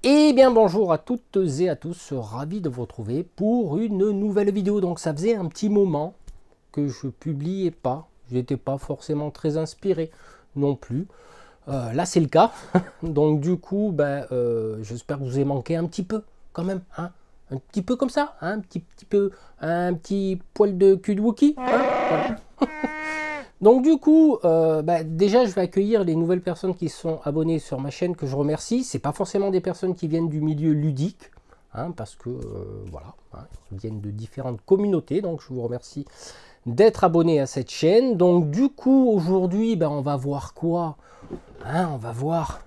Eh bien bonjour à toutes et à tous, ravi de vous retrouver pour une nouvelle vidéo. Donc ça faisait un petit moment que je publiais pas, j'étais pas forcément très inspiré non plus. Là c'est le cas, donc du coup j'espère que vous avez manqué un petit peu quand même, hein, un petit peu comme ça, hein, un petit poil de cul de Wookie, hein, voilà. Donc du coup, déjà je vais accueillir les nouvelles personnes qui sont abonnées sur ma chaîne, que je remercie. C'est pas forcément des personnes qui viennent du milieu ludique, hein, parce que voilà, hein, ils viennent de différentes communautés, donc je vous remercie d'être abonné à cette chaîne. Donc du coup, aujourd'hui, on va voir quoi, hein, on va voir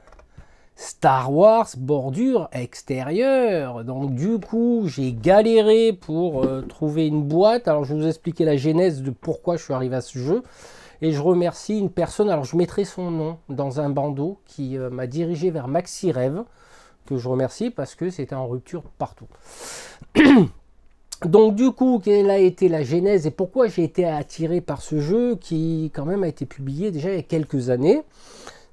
Star Wars bordure extérieure. Donc du coup, j'ai galéré pour trouver une boîte. Alors je vais vous expliquer la genèse de pourquoi je suis arrivé à ce jeu. Et je remercie une personne, alors je mettrai son nom dans un bandeau, qui m'a dirigé vers Maxi Rêve, que je remercie parce que c'était en rupture partout. Donc du coup, quelle a été la genèse et pourquoi j'ai été attiré par ce jeu qui quand même a été publié déjà il y a quelques années?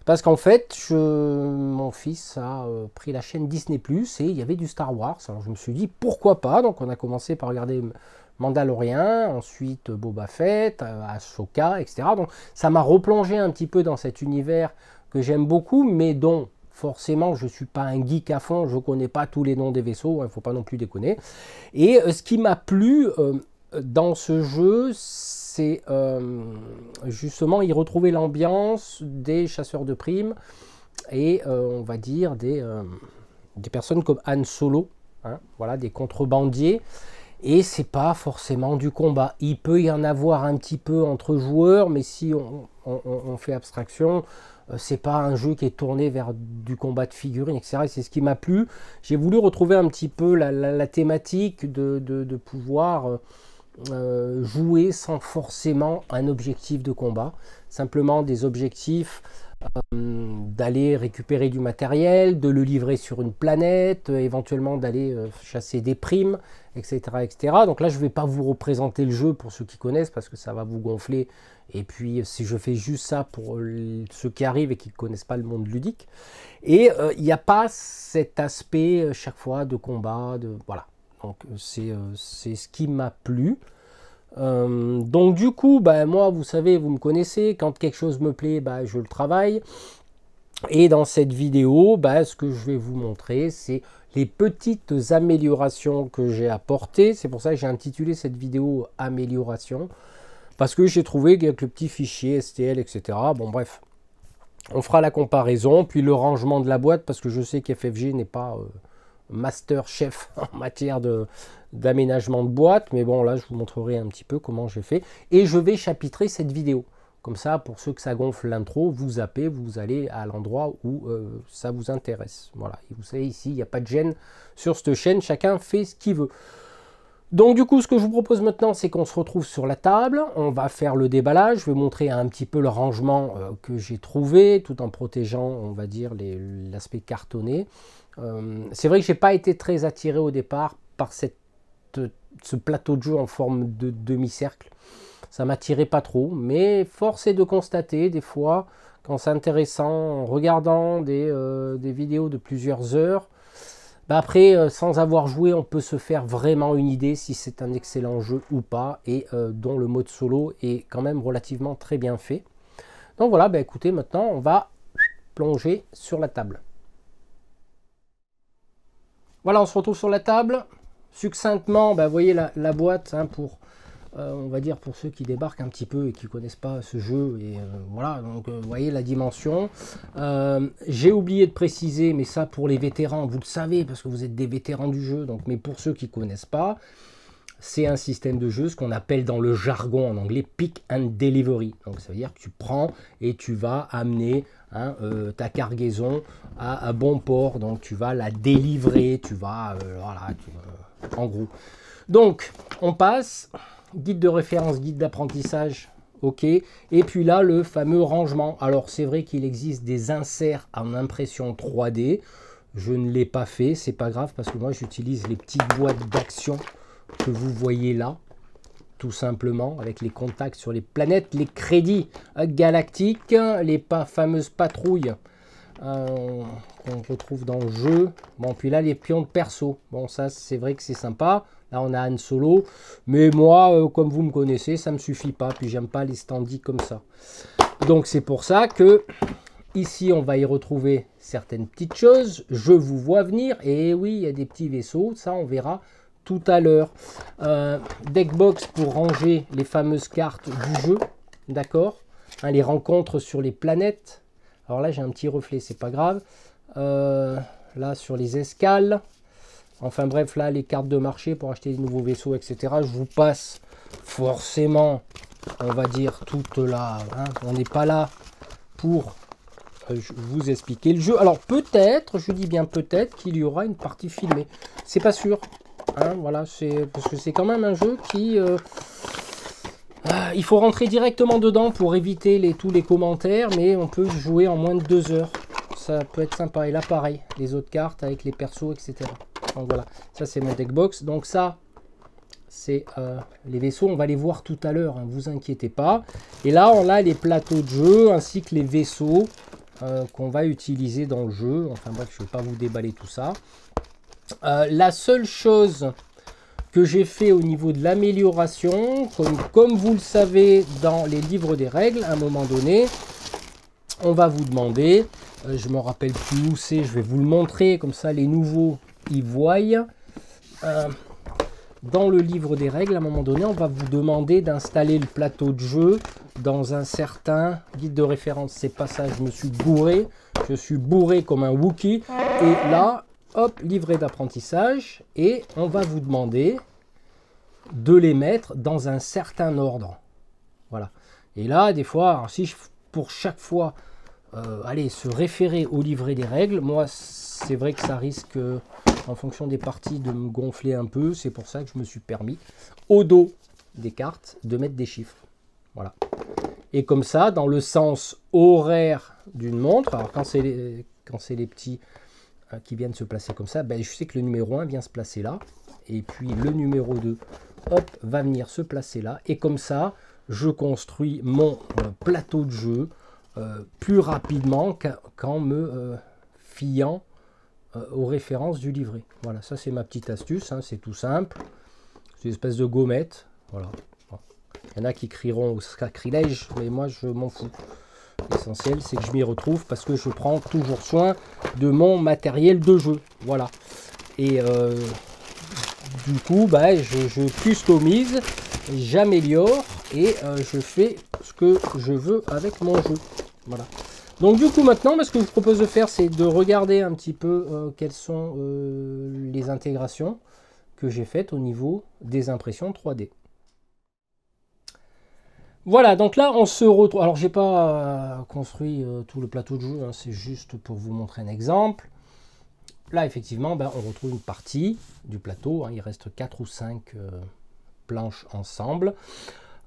Parce qu'en fait, mon fils a pris la chaîne Disney+, et il y avait du Star Wars. Alors je me suis dit, pourquoi pas? Donc on a commencé par regarder Mandalorian, ensuite Boba Fett, Ahsoka, etc. Donc ça m'a replongé un petit peu dans cet univers que j'aime beaucoup, mais dont forcément je ne suis pas un geek à fond, je ne connais pas tous les noms des vaisseaux, il ne faut pas non plus déconner. Et ce qui m'a plu dans ce jeu, c'est justement y retrouver l'ambiance des chasseurs de primes et on va dire des personnes comme Han Solo, hein, voilà, des contrebandiers. Et c'est pas forcément du combat. Il peut y en avoir un petit peu entre joueurs, mais si on fait abstraction, c'est pas un jeu qui est tourné vers du combat de figurines, etc. Et c'est ce qui m'a plu. J'ai voulu retrouver un petit peu la thématique de pouvoir jouer sans forcément un objectif de combat. Simplement des objectifs d'aller récupérer du matériel, de le livrer sur une planète, éventuellement d'aller chasser des primes, etc., etc. Donc là, je ne vais pas vous représenter le jeu pour ceux qui connaissent, parce que ça va vous gonfler. Et puis, si je fais juste ça pour ceux qui arrivent et qui ne connaissent pas le monde ludique. Et il n'y a pas cet aspect, chaque fois, de combat, voilà. Donc, c'est ce qui m'a plu. Donc du coup, moi, vous savez, vous me connaissez, quand quelque chose me plaît, je le travaille. Et dans cette vidéo, ce que je vais vous montrer, c'est les petites améliorations que j'ai apportées. C'est pour ça que j'ai intitulé cette vidéo amélioration, parce que j'ai trouvé qu'avec le petit fichier STL, etc. Bon bref, on fera la comparaison, puis le rangement de la boîte, parce que je sais qu'FFG n'est pas master chef en matière d'aménagement de boîte, mais bon, là je vous montrerai un petit peu comment j'ai fait, et je vais chapitrer cette vidéo, comme ça pour ceux que ça gonfle l'intro, vous zappez, vous allez à l'endroit où ça vous intéresse. Voilà, et vous savez, ici il n'y a pas de gêne sur cette chaîne, chacun fait ce qu'il veut. Donc du coup, ce que je vous propose maintenant, c'est qu'on se retrouve sur la table, on va faire le déballage, je vais montrer un petit peu le rangement que j'ai trouvé, tout en protégeant, on va dire, l'aspect cartonné. C'est vrai que j'ai pas été très attiré au départ par ce plateau de jeu en forme de demi-cercle. Ça m'attirait pas trop, mais force est de constater des fois, quand c'est intéressant, en regardant des vidéos de plusieurs heures, après, sans avoir joué, on peut se faire vraiment une idée si c'est un excellent jeu ou pas, et dont le mode solo est quand même relativement très bien fait. Donc voilà, écoutez, maintenant on va plonger sur la table. Voilà, on se retrouve sur la table. Succinctement, vous voyez la boîte, hein, pour, on va dire, pour ceux qui débarquent un petit peu et qui ne connaissent pas ce jeu. Et voilà, donc vous voyez la dimension. J'ai oublié de préciser, mais ça pour les vétérans, vous le savez, parce que vous êtes des vétérans du jeu. Donc, mais pour ceux qui ne connaissent pas, c'est un système de jeu, ce qu'on appelle dans le jargon en anglais pick and delivery. Donc ça veut dire que tu prends et tu vas amener, hein, ta cargaison à bon port. Donc tu vas la délivrer, tu vas, voilà, en gros. Donc on passe, guide de référence, guide d'apprentissage, ok. Et puis là, le fameux rangement. Alors c'est vrai qu'il existe des inserts en impression 3D. Je ne l'ai pas fait, c'est pas grave, parce que moi j'utilise les petites boîtes d'action que vous voyez là, tout simplement, avec les contacts sur les planètes, les crédits galactiques, les fameuses patrouilles qu'on retrouve dans le jeu. Bon, puis là, les pions de perso. Bon, ça, c'est vrai que c'est sympa. Là, on a Han Solo. Mais moi, comme vous me connaissez, ça ne me suffit pas. Puis, j'aime pas les standees comme ça. Donc, c'est pour ça que ici, on va y retrouver certaines petites choses. Je vous vois venir. Et oui, il y a des petits vaisseaux. Ça, on verra tout à l'heure. Deckbox pour ranger les fameuses cartes du jeu. D'accord, hein, les rencontres sur les planètes. Alors là, j'ai un petit reflet, c'est pas grave. Là, sur les escales. Enfin bref, là, les cartes de marché pour acheter des nouveaux vaisseaux, etc. Je vous passe forcément, on va dire, toute là. Hein, on n'est pas là pour vous expliquer le jeu. Alors peut-être, je dis bien peut-être, qu'il y aura une partie filmée. C'est pas sûr. Hein, voilà, parce que c'est quand même un jeu qui... il faut rentrer directement dedans pour éviter tous les commentaires, mais on peut jouer en moins de 2 heures. Ça peut être sympa. Et là, pareil, les autres cartes avec les persos, etc. Donc voilà, ça c'est mon deckbox. Donc ça, c'est les vaisseaux. On va les voir tout à l'heure, hein, vous inquiétez pas. Et là, on a les plateaux de jeu ainsi que les vaisseaux qu'on va utiliser dans le jeu. Enfin bref, je ne vais pas vous déballer tout ça. La seule chose que j'ai fait au niveau de l'amélioration, comme vous le savez dans les livres des règles, à un moment donné, on va vous demander, je me rappelle plus où c'est, je vais vous le montrer, comme ça les nouveaux y voient. Dans le livre des règles, à un moment donné, on va vous demander d'installer le plateau de jeu dans un certain guide de référence. C'est pas ça, je me suis bourré, je suis bourré comme un Wookie, et là... Hop, livret d'apprentissage, et on va vous demander de les mettre dans un certain ordre. Voilà. Et là, des fois, alors si pour chaque fois, allez, se référer au livret des règles, moi, c'est vrai que ça risque, en fonction des parties, de me gonfler un peu. C'est pour ça que je me suis permis, au dos des cartes, de mettre des chiffres. Voilà. Et comme ça, dans le sens horaire d'une montre, alors quand c'est les petits... qui viennent se placer comme ça, ben, je sais que le numéro 1 vient se placer là, et puis le numéro 2, hop, va venir se placer là, et comme ça, je construis mon plateau de jeu plus rapidement qu'en me fiant aux références du livret. Voilà, ça c'est ma petite astuce, hein, c'est tout simple, c'est une espèce de gommette, voilà. Bon. Il y en a qui crieront au sacrilège, mais moi je m'en fous. L'essentiel, c'est que je m'y retrouve parce que je prends toujours soin de mon matériel de jeu. Voilà. Et du coup, bah, je customise, j'améliore et je fais ce que je veux avec mon jeu. Voilà. Donc du coup, maintenant, ce que je vous propose de faire, c'est de regarder un petit peu quelles sont les intégrations que j'ai faites au niveau des impressions 3D. Voilà, donc là, on se retrouve... Alors, j'ai pas construit tout le plateau de jeu, hein, c'est juste pour vous montrer un exemple. Là, effectivement, ben, on retrouve une partie du plateau. Hein, il reste 4 ou 5 planches ensemble.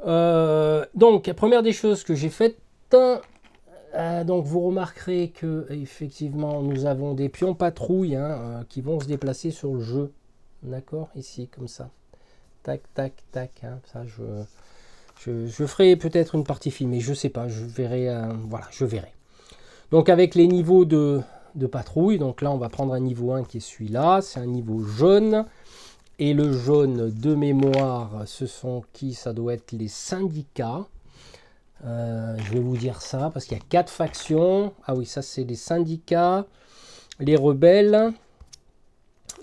Donc, la première des choses que j'ai faites... donc, vous remarquerez que effectivement, nous avons des pions patrouilles hein, qui vont se déplacer sur le jeu. D'accord? Ici, comme ça. Tac, tac, tac. Hein, ça, je ferai peut-être une partie filmée, je sais pas, je verrai, voilà, je verrai. Donc avec les niveaux de patrouille, donc là on va prendre un niveau 1 qui est celui-là, c'est un niveau jaune. Et le jaune de mémoire, ce sont qui? Ça doit être les syndicats. Je vais vous dire ça, parce qu'il y a 4 factions. Ah oui, ça c'est les syndicats, les rebelles.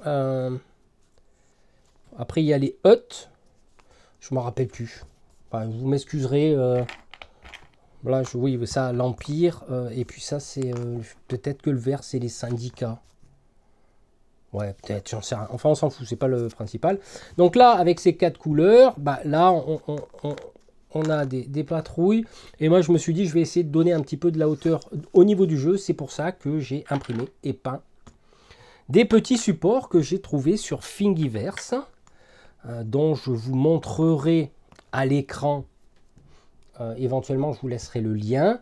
Après il y a les Hutt, je ne me rappelle plus. Enfin, vous m'excuserez, voilà, oui, ça, l'Empire, et puis ça, c'est peut-être que le vert, c'est les syndicats. Ouais, peut-être, j'en sais rien. Enfin, on s'en fout, c'est pas le principal. Donc là, avec ces 4 couleurs, bah, là, on a des patrouilles, et moi, je me suis dit, je vais essayer de donner un petit peu de la hauteur au niveau du jeu. C'est pour ça que j'ai imprimé et peint des petits supports que j'ai trouvés sur Thingiverse, dont je vous montrerai à l'écran, éventuellement je vous laisserai le lien.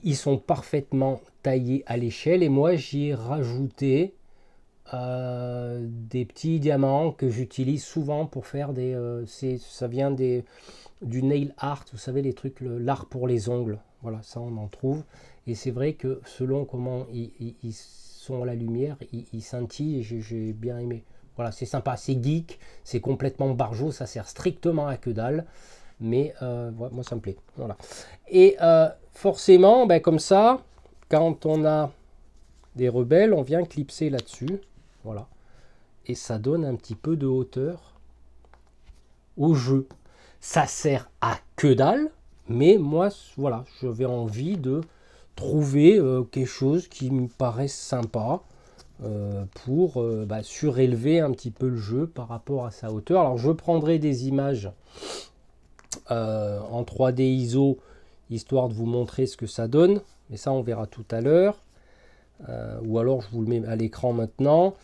Ils sont parfaitement taillés à l'échelle et moi j'y ai rajouté des petits diamants que j'utilise souvent pour faire des... ça vient du nail art, vous savez les trucs, l'art pour les ongles. Voilà, ça on en trouve. Et c'est vrai que selon comment ils sont à la lumière, ils scintillent et j'ai bien aimé. Voilà, c'est sympa, c'est geek, c'est complètement barjot, ça sert strictement à que dalle. Mais ouais, moi ça me plaît. Voilà. Et forcément, ben, comme ça, quand on a des rebelles, on vient clipser là-dessus. Voilà. Et ça donne un petit peu de hauteur au jeu. Ça sert à que dalle, mais moi, voilà, j'avais envie de trouver quelque chose qui me paraisse sympa pour bah, surélever un petit peu le jeu par rapport à sa hauteur. Alors, je prendrai des images en 3D ISO, histoire de vous montrer ce que ça donne, mais ça, on verra tout à l'heure. Ou alors, je vous le mets à l'écran maintenant.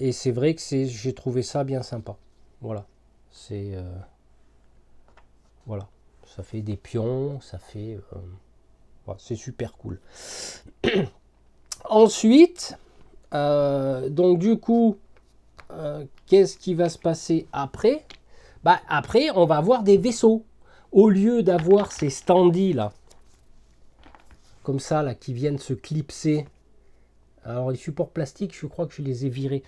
Et c'est vrai que j'ai trouvé ça bien sympa. Voilà. C'est... voilà. Ça fait des pions, ça fait... voilà, c'est super cool. Ensuite, donc du coup, qu'est-ce qui va se passer après? Bah, après, on va avoir des vaisseaux. Au lieu d'avoir ces standees là, comme ça, là, qui viennent se clipser. Alors, les supports plastiques, je crois que je les ai virés.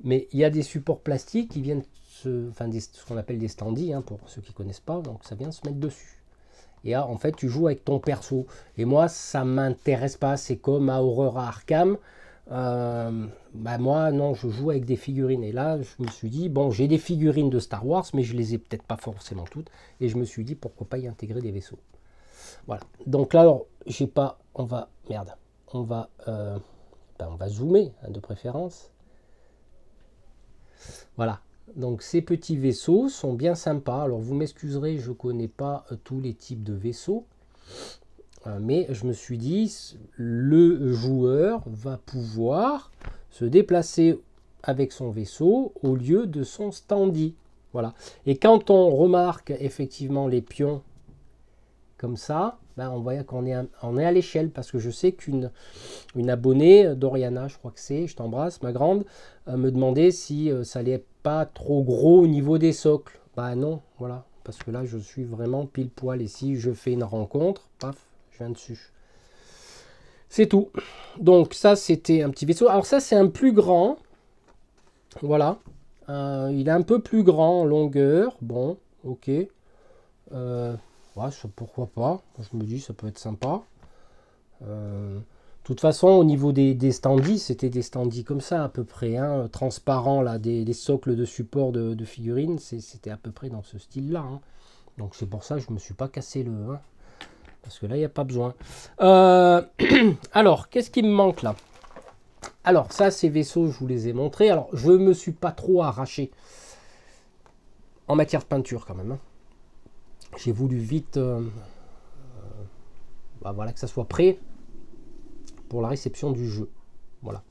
Mais il y a des supports plastiques qui viennent enfin, ce qu'on appelle des standees, hein, pour ceux qui ne connaissent pas. Donc, ça vient se mettre dessus. Et là, en fait, tu joues avec ton perso. Et moi, ça ne m'intéresse pas. C'est comme à Aurora Arkham. Bah moi, non, je joue avec des figurines. Et là, je me suis dit, bon, j'ai des figurines de Star Wars, mais je les ai peut-être pas forcément toutes. Et je me suis dit, pourquoi pas y intégrer des vaisseaux. Voilà. Donc là, alors, j'ai pas... On va... Merde. On va zoomer, hein, de préférence. Voilà. Donc ces petits vaisseaux sont bien sympas. Alors vous m'excuserez, je ne connais pas tous les types de vaisseaux. Mais je me suis dit, le joueur va pouvoir se déplacer avec son vaisseau au lieu de son standee. Voilà. Et quand on remarque effectivement les pions comme ça, ben on voit qu'on est à l'échelle, parce que je sais qu'une abonnée, Doriana, je crois que c'est, je t'embrasse, ma grande, me demandait si ça allait pas trop gros au niveau des socles. Bah non, voilà, parce que là je suis vraiment pile poil, et si je fais une rencontre, paf, je viens dessus. C'est tout. Donc ça c'était un petit vaisseau. Alors ça c'est un plus grand, voilà, il est un peu plus grand en longueur, bon, ok. Ouais, pourquoi pas, je me dis ça peut être sympa. De toute façon, au niveau des standees, c'était des standees comme ça à peu près, hein, transparents, là, des socles de support de figurines, c'était à peu près dans ce style-là. Hein. Donc c'est pour ça que je ne me suis pas cassé le... Hein, parce que là, il n'y a pas besoin. Alors, qu'est-ce qui me manque là? Alors, ça, ces vaisseaux, je vous les ai montrés. Alors, je ne me suis pas trop arraché en matière de peinture quand même. Hein. J'ai voulu vite bah voilà, que ça soit prêt pour la réception du jeu. Voilà.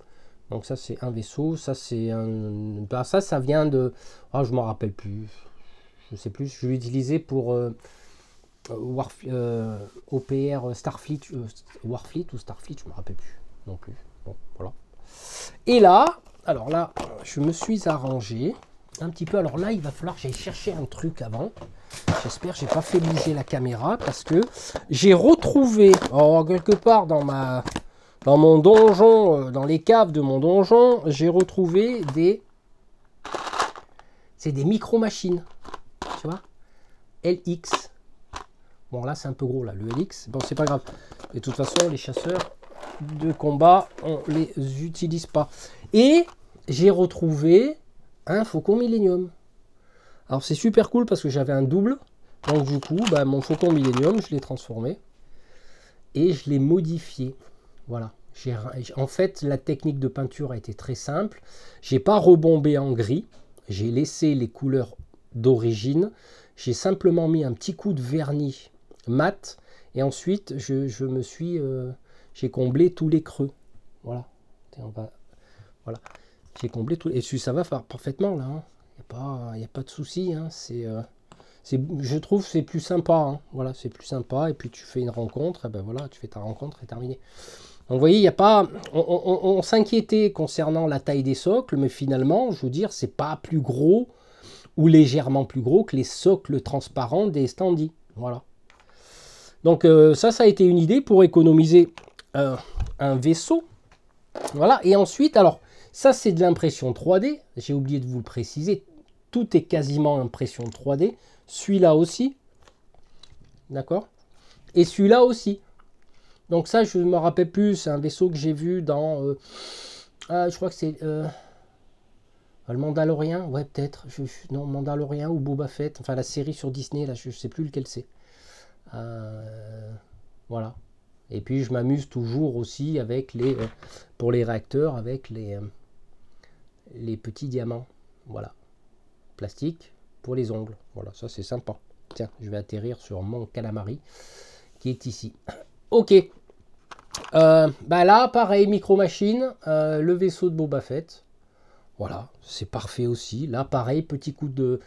Donc ça c'est un vaisseau, ça c'est un... Bah, ça vient de... Ah, je m'en rappelle plus. Je sais plus. Je l'ai utilisé pour OPR Starfleet. Warfleet ou Starfleet, je me rappelle plus non plus. Bon, voilà. Et là, alors là, je me suis arrangé un petit peu. Alors là, il va falloir que j'aille chercher un truc avant. J'espère que j'ai pas fait bouger la caméra, parce que j'ai retrouvé, quelque part dans mon donjon, dans les caves de mon donjon, j'ai retrouvé des micro-machines, tu vois, LX. Bon là c'est un peu gros là, le LX, bon c'est pas grave. Et de toute façon les chasseurs de combat, on les utilise pas. Et j'ai retrouvé un Faucon Millenium. Alors c'est super cool parce que j'avais un double, donc du coup bah, mon Faucon Millenium je l'ai transformé et je l'ai modifié. Voilà. En fait la technique de peinture a été très simple. J'ai pas rebombé en gris, j'ai laissé les couleurs d'origine, j'ai simplement mis un petit coup de vernis mat et ensuite j'ai comblé tous les creux. Voilà. Voilà. J'ai comblé tout et ça va parfaitement là. Hein. Il n'y a pas de souci, hein. Je trouve c'est plus sympa, hein. Voilà, c'est plus sympa, et puis tu fais une rencontre, et ben voilà, tu fais ta rencontre et terminé. Donc vous voyez, il n'y a pas, on s'inquiétait concernant la taille des socles, mais finalement, je veux dire, c'est pas plus gros ou légèrement plus gros que les socles transparents des standees. Voilà. Donc ça a été une idée pour économiser un vaisseau. Voilà, et ensuite, alors, ça c'est de l'impression 3D, j'ai oublié de vous le préciser, tout est quasiment impression 3D, celui-là aussi, d'accord, et celui-là aussi. Donc ça, je ne me rappelle plus, c'est un vaisseau que j'ai vu dans, je crois que c'est le Mandalorian, ouais peut-être, non, Mandalorian ou Boba Fett, enfin la série sur Disney, là, je ne sais plus lequel c'est. Voilà. Et puis je m'amuse toujours aussi avec pour les réacteurs, avec les petits diamants. Voilà. Plastique pour les ongles. Voilà, ça c'est sympa. Tiens, je vais atterrir sur mon calamari qui est ici. Ok. Bah là, pareil, micro machine, le vaisseau de Boba Fett. Voilà, c'est parfait aussi. Là, pareil, petit coup de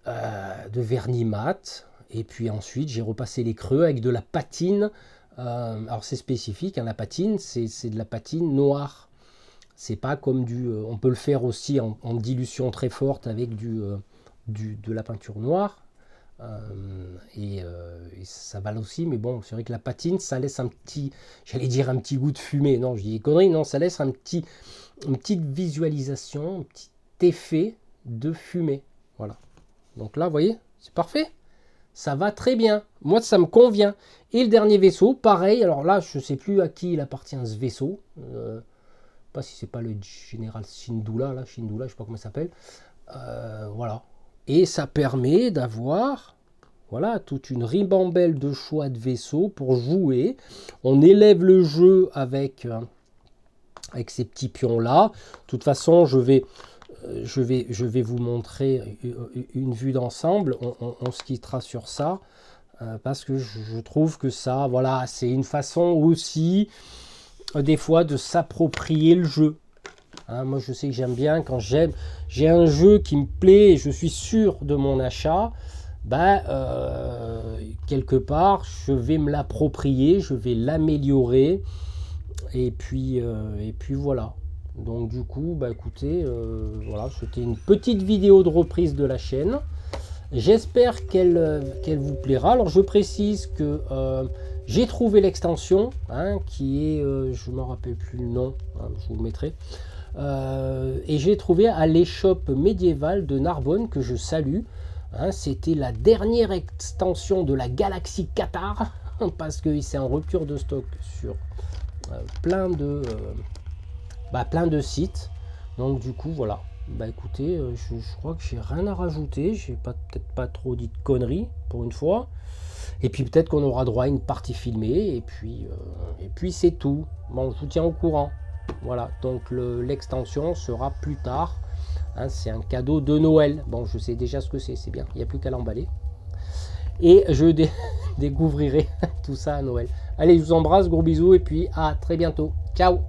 vernis mat. Et puis ensuite, j'ai repassé les creux avec de la patine. Alors c'est spécifique, hein, la patine, c'est de la patine noire. C'est pas comme on peut le faire aussi en dilution très forte avec de la peinture noire. Et ça va aussi, mais bon, c'est vrai que la patine, ça laisse un petit, j'allais dire un petit goût de fumée. Non, je dis des conneries, non, ça laisse une petite visualisation, un petit effet de fumée. Voilà. Donc là, vous voyez, c'est parfait. Ça va très bien. Moi, ça me convient. Et le dernier vaisseau, pareil. Alors là, je ne sais plus à qui il appartient ce vaisseau. Pas si c'est pas le général Syndulla, là, Syndulla, je sais pas comment il s'appelle. Voilà. Et ça permet d'avoir, voilà, toute une ribambelle de choix de vaisseaux pour jouer. On élève le jeu avec ces petits pions-là. De toute façon, je vais vous montrer une vue d'ensemble. On se quittera sur ça parce que je trouve que ça, voilà, c'est une façon aussi des fois de s'approprier le jeu. Hein, moi, je sais que j'aime bien quand j'ai un jeu qui me plaît et je suis sûr de mon achat. Quelque part, je vais me l'approprier, je vais l'améliorer et puis voilà. Donc du coup, écoutez, voilà, c'était une petite vidéo de reprise de la chaîne. J'espère qu'elle vous plaira. Alors je précise que j'ai trouvé l'extension, hein, qui est, je ne me rappelle plus le nom, hein, je vous le mettrai. Et j'ai trouvé à l'échoppe médiévale de Narbonne, que je salue. Hein, c'était la dernière extension de la Galaxie Qatar, parce que c'est en rupture de stock sur plein de sites. Donc du coup voilà, écoutez, je crois que j'ai rien à rajouter, j'ai peut-être pas trop dit de conneries pour une fois, et puis peut-être qu'on aura droit à une partie filmée, et puis c'est tout. Bon, je vous tiens au courant. Voilà, donc l'extension sera plus tard, hein, c'est un cadeau de Noël. Bon, je sais déjà ce que c'est bien, il n'y a plus qu'à l'emballer et je découvrirai tout ça à Noël. Allez, je vous embrasse, gros bisous, et puis à très bientôt. Ciao.